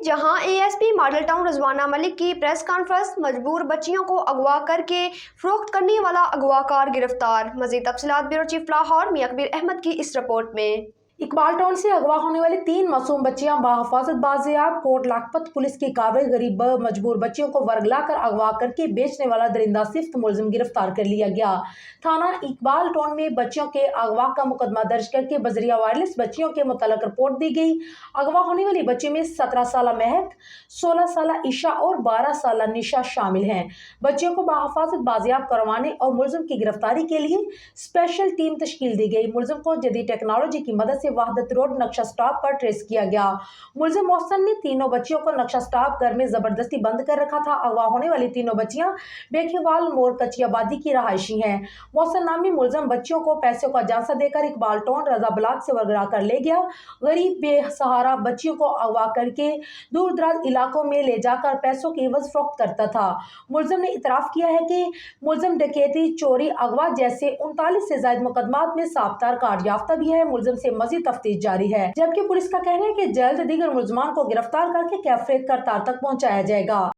जहां ASP model town Rizwana Malik की press conference. मजबूर बच्चियों को अगवा करके फरोख्त करने वाला अगवाकार गिरफ्तार। मजीद तफसीलात ब्यूरो चीफ लाहौर मियां कबीर अहमद की इस रिपोर्ट में। इकबाल टाउन से अगवा होने वाली 3 मासूम बच्चियां बाहिफाजत बाजियाब। कोट लाखपत पुलिस की कार्रवाई। गरीब मजबूर बच्चियों को वर्गलाकर अगवा करके बेचने वाला दरिंदा सिफ्त मुलजिम गिरफ्तार कर लिया गया। थाना इकबाल टाउन में बच्चियों के अगवा का मुकदमा दर्ज करके बजरिया वायरलेस बच्चियों के मुतल्लिक रिपोर्ट दी गई। अगवा होने वाली बच्ची में 17 साल महक, 16 साल ईशा और 12 साल निशा शामिल हैं। बच्चियों को बाहिफाजत बाजियाब करवाने और मुलजिम की गिरफ्तारी के लिए स्पेशल टीम तश्कील दी गई। मुलजिम को जदीद टेक्नोलॉजी की मदद वहादत रोड नक्शा स्टॉप पर ट्रेस किया गया। मुलजिम मोहसन ने तीनों बच्चियों को नक्शा स्टॉप घर में जबरदस्ती बंद कर रखा था। अगवा होने वाली तीनों बच्चियां बेखीवाल मोर कच्ची आबादी की रहायशी हैं। मोहसन नामी मुलजिम बच्चियों को पैसों का जांसा देकर इकबाल टाउन रजा ब्लॉक से वर्गला कर ले गया। गरीब बेसहारा बच्चियों को अगवा करके दूर दराज इलाकों में ले जाकर पैसों की एवज फरोख्त करता था। मुलजिम ने इतराफ किया है कि मुलजिम डकैती, चोरी, अगवा जैसे 39 से ज्यादा मुकदमात में साबतार कार्ड याफ्ता भी है। मुलजिम से मजीद तफ्तीश जारी है, जबकि पुलिस का कहना है कि जल्द दीगर मुलजमान को गिरफ्तार करके कैफे करतार तक पहुंचाया जाएगा।